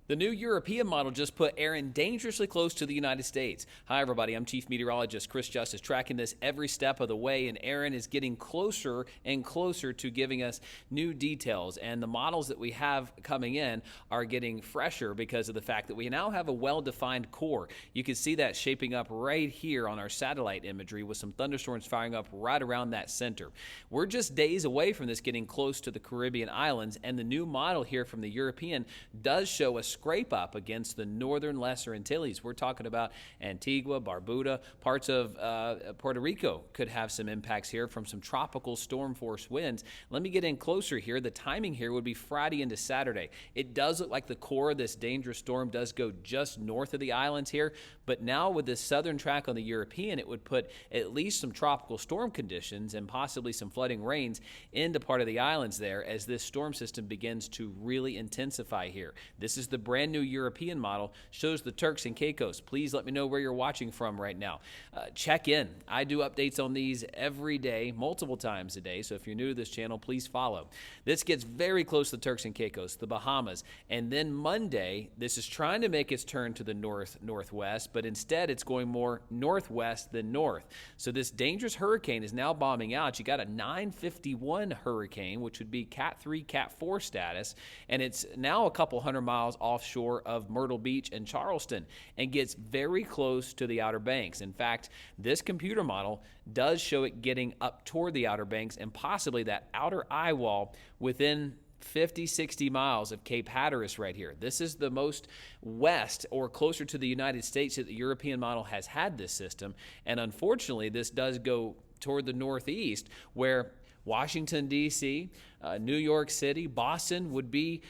The new European model just put Aaron dangerously close to the United States. Hi, everybody. I'm Chief Meteorologist Chris Justice, tracking this every step of the way, and Aaron is getting closer and closer to giving us new details. And the models that we have coming in are getting fresher because of the fact that we now have a well-defined core. You can see that shaping up right here on our satellite imagery with some thunderstorms firing up right around that center. We're just days away from this getting close to the Caribbean islands, and the new model here from the European does show a scrape up against the northern Lesser Antilles. We're talking about Antigua, Barbuda, parts of Puerto Rico could have some impacts here from some tropical storm force winds. Let me get in closer here. The timing here would be Friday into Saturday. It does look like the core of this dangerous storm does go just north of the islands here, but now with this southern track on the European, it would put at least some tropical storm conditions and possibly some flooding rains into part of the islands there as this storm system begins to really intensify here. This is the brand new European model, shows the Turks and Caicos. Please let me know where you're watching from right now. Check in. I do updates on these every day, multiple times a day, so if you're new to this channel, please follow. This gets very close to the Turks and Caicos, the Bahamas, and then Monday, this is trying to make its turn to the northwest, but instead it's going more northwest than north. So this dangerous hurricane is now bombing out. You got a 951 hurricane, which would be Cat 3, Cat 4 status, and it's now a couple hundred miles offshore of Myrtle Beach and Charleston and gets very close to the Outer Banks. In fact, this computer model does show it getting up toward the Outer Banks and possibly that outer eye wall within 50, 60 miles of Cape Hatteras right here. This is the most west or closer to the United States that the European model has had this system. And unfortunately, this does go toward the northeast where Washington, D.C., New York City, Boston would be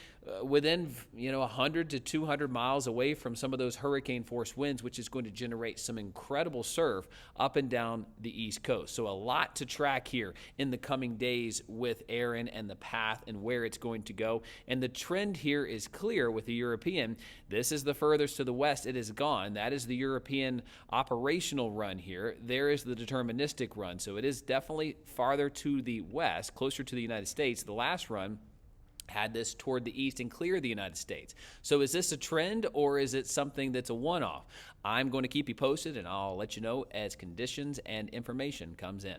within 100 to 200 miles away from some of those hurricane force winds, which is going to generate some incredible surf up and down the East Coast. So a lot to track here in the coming days with Aaron and the path and where it's going to go. And the trend here is clear with the European. This is the furthest to the west it has gone. That is the European operational run here. There is the deterministic run. So it is definitely farther to the west, closer to the United States. The last run had this toward the east and clear the United States. So is this a trend or is it something that's a one-off? I'm going to keep you posted and I'll let you know as conditions and information comes in.